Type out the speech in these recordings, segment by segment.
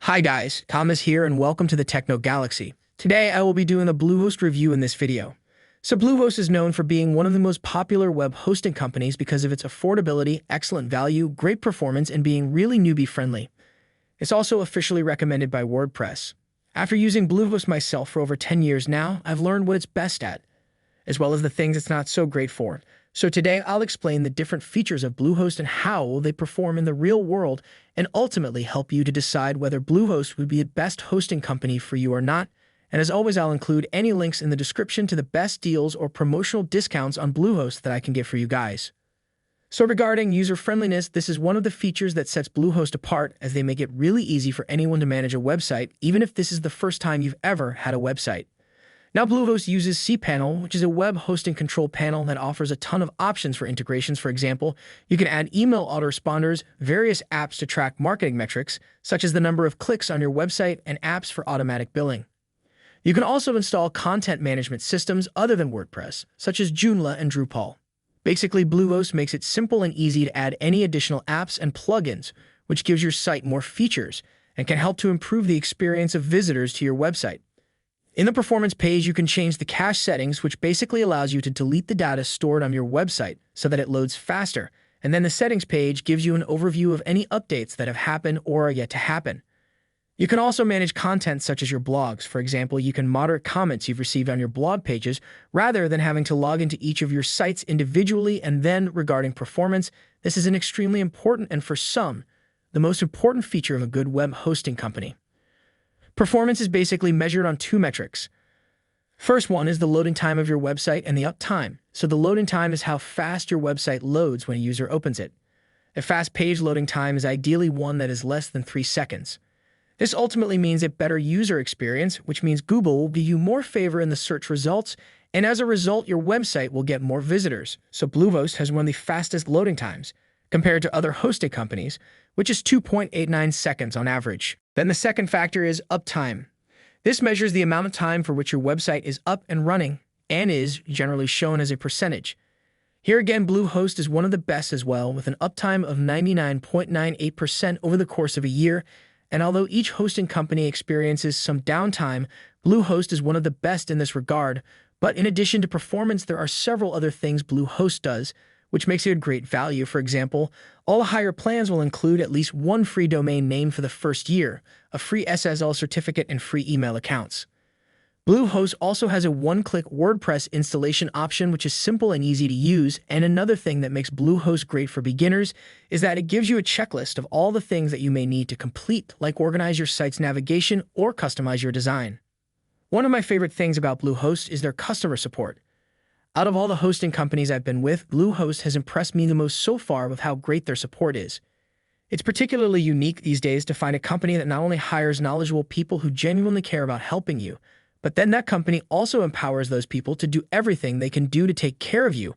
Hi guys, Thomas here and welcome to the Techno Galaxy. Today I will be doing a Bluehost review in this video. So Bluehost is known for being one of the most popular web hosting companies because of its affordability, excellent value, great performance, and being really newbie friendly. It's also officially recommended by WordPress. After using Bluehost myself for over 10 years now, I've learned what it's best at, as well as the things it's not so great for. So today I'll explain the different features of Bluehost and how they perform in the real world and ultimately help you to decide whether Bluehost would be the best hosting company for you or not. And as always, I'll include any links in the description to the best deals or promotional discounts on Bluehost that I can get for you guys. So regarding user-friendliness, this is one of the features that sets Bluehost apart as they make it really easy for anyone to manage a website, even if this is the first time you've ever had a website. Now, Bluehost uses cPanel, which is a web hosting control panel that offers a ton of options for integrations. For example, you can add email autoresponders, various apps to track marketing metrics, such as the number of clicks on your website, and apps for automatic billing. You can also install content management systems other than WordPress, such as Joomla and Drupal. Basically, Bluehost makes it simple and easy to add any additional apps and plugins, which gives your site more features and can help to improve the experience of visitors to your website. In the performance page, you can change the cache settings, which basically allows you to delete the data stored on your website so that it loads faster. And then the settings page gives you an overview of any updates that have happened or are yet to happen. You can also manage content such as your blogs. For example, you can moderate comments you've received on your blog pages rather than having to log into each of your sites individually. And then regarding performance, this is an extremely important and for some, the most important feature of a good web hosting company. Performance is basically measured on two metrics. First one is the loading time of your website and the uptime. So the loading time is how fast your website loads when a user opens it. A fast page loading time is ideally one that is less than 3 seconds. This ultimately means a better user experience, which means Google will give you more favor in the search results, and as a result, your website will get more visitors. So Bluehost has one of the fastest loading times compared to other hosting companies, which is 2.89 seconds on average. Then the second factor is uptime. This measures the amount of time for which your website is up and running and is generally shown as a percentage. Here again, Bluehost is one of the best as well, with an uptime of 99.98% over the course of a year. And although each hosting company experiences some downtime, Bluehost is one of the best in this regard. But in addition to performance, there are several other things Bluehost does, which makes it a great value. For example, all higher plans will include at least one free domain name for the first year, a free SSL certificate, and free email accounts. Bluehost also has a one-click WordPress installation option, which is simple and easy to use. And another thing that makes Bluehost great for beginners is that it gives you a checklist of all the things that you may need to complete, like organize your site's navigation or customize your design. One of my favorite things about Bluehost is their customer support. Out of all the hosting companies I've been with, Bluehost has impressed me the most so far with how great their support is. It's particularly unique these days to find a company that not only hires knowledgeable people who genuinely care about helping you, but then that company also empowers those people to do everything they can do to take care of you.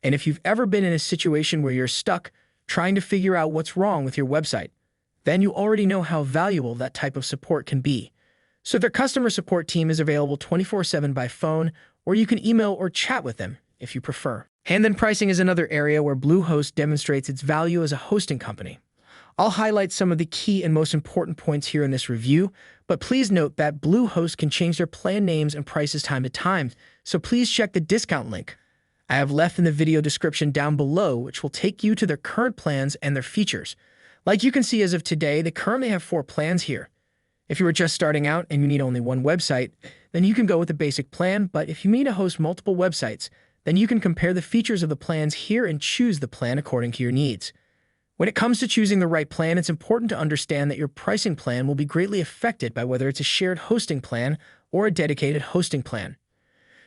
And if you've ever been in a situation where you're stuck trying to figure out what's wrong with your website, then you already know how valuable that type of support can be. So their customer support team is available 24/7 by phone, or you can email or chat with them if you prefer. And then pricing is another area where Bluehost demonstrates its value as a hosting company. I'll highlight some of the key and most important points here in this review, but please note that Bluehost can change their plan names and prices time to time, so please check the discount link I have left in the video description down below, which will take you to their current plans and their features. Like you can see as of today, they currently have 4 plans here. If you are just starting out and you need only one website, then you can go with the basic plan, but if you need to host multiple websites, then you can compare the features of the plans here and choose the plan according to your needs. When it comes to choosing the right plan, it's important to understand that your pricing plan will be greatly affected by whether it's a shared hosting plan or a dedicated hosting plan.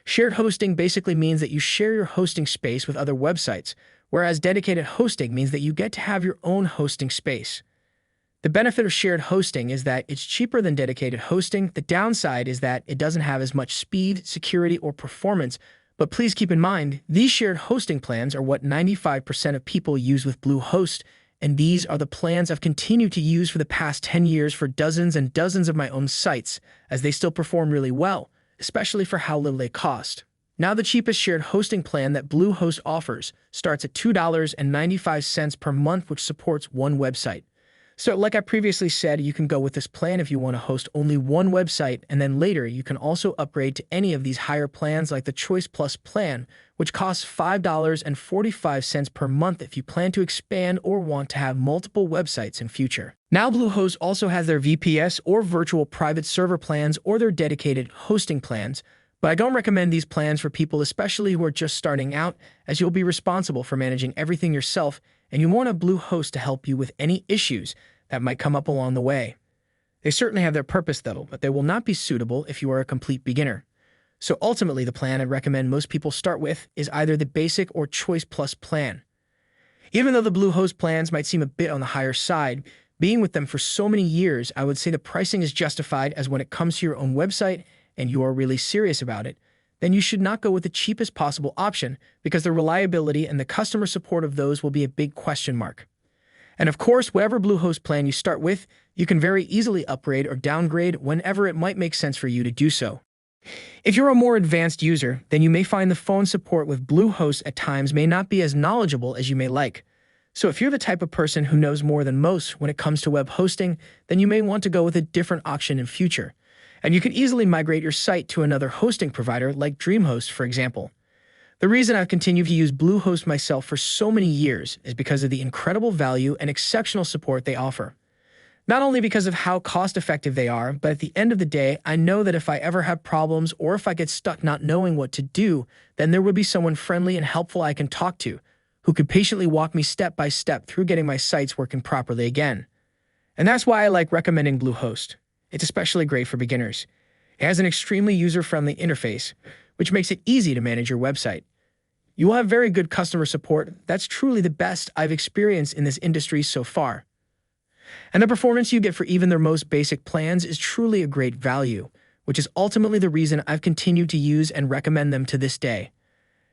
Shared hosting basically means that you share your hosting space with other websites, whereas dedicated hosting means that you get to have your own hosting space. The benefit of shared hosting is that it's cheaper than dedicated hosting. The downside is that it doesn't have as much speed, security, or performance. But please keep in mind, these shared hosting plans are what 95% of people use with Bluehost, and these are the plans I've continued to use for the past 10 years for dozens and dozens of my own sites, as they still perform really well, especially for how little they cost. Now, the cheapest shared hosting plan that Bluehost offers starts at $2.95 per month, which supports one website. So like I previously said, you can go with this plan if you want to host only one website, and then later you can also upgrade to any of these higher plans like the Choice Plus plan, which costs $5.45 per month if you plan to expand or want to have multiple websites in future. Now Bluehost also has their VPS or virtual private server plans or their dedicated hosting plans, but I don't recommend these plans for people especially who are just starting out, as you'll be responsible for managing everything yourself and you want a Bluehost to help you with any issues that might come up along the way. They certainly have their purpose though, but they will not be suitable if you are a complete beginner. So ultimately, the plan I'd recommend most people start with is either the Basic or Choice Plus plan. Even though the Bluehost plans might seem a bit on the higher side, being with them for so many years, I would say the pricing is justified, as when it comes to your own website and you are really serious about it, then you should not go with the cheapest possible option, because the reliability and the customer support of those will be a big question mark. And of course, whatever Bluehost plan you start with, you can very easily upgrade or downgrade whenever it might make sense for you to do so. If you're a more advanced user, then you may find the phone support with Bluehost at times may not be as knowledgeable as you may like. So if you're the type of person who knows more than most when it comes to web hosting, then you may want to go with a different option in future. And you can easily migrate your site to another hosting provider like DreamHost, for example. The reason I've continued to use Bluehost myself for so many years is because of the incredible value and exceptional support they offer. Not only because of how cost-effective they are, but at the end of the day, I know that if I ever have problems or if I get stuck not knowing what to do, then there will be someone friendly and helpful I can talk to, who could patiently walk me step by step through getting my sites working properly again. And that's why I like recommending Bluehost. It's especially great for beginners. It has an extremely user-friendly interface, which makes it easy to manage your website. You will have very good customer support. That's truly the best I've experienced in this industry so far. And the performance you get for even their most basic plans is truly a great value, which is ultimately the reason I've continued to use and recommend them to this day.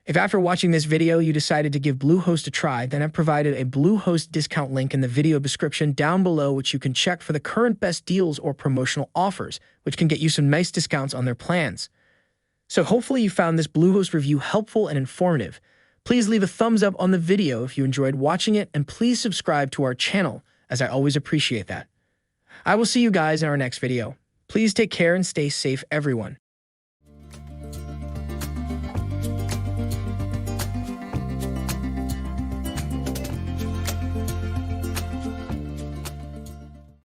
If after watching this video you decided to give Bluehost a try, then I've provided a Bluehost discount link in the video description down below, which you can check for the current best deals or promotional offers, which can get you some nice discounts on their plans. So hopefully you found this Bluehost review helpful and informative. Please leave a thumbs up on the video if you enjoyed watching it, and please subscribe to our channel, as I always appreciate that. I will see you guys in our next video. Please take care and stay safe, everyone.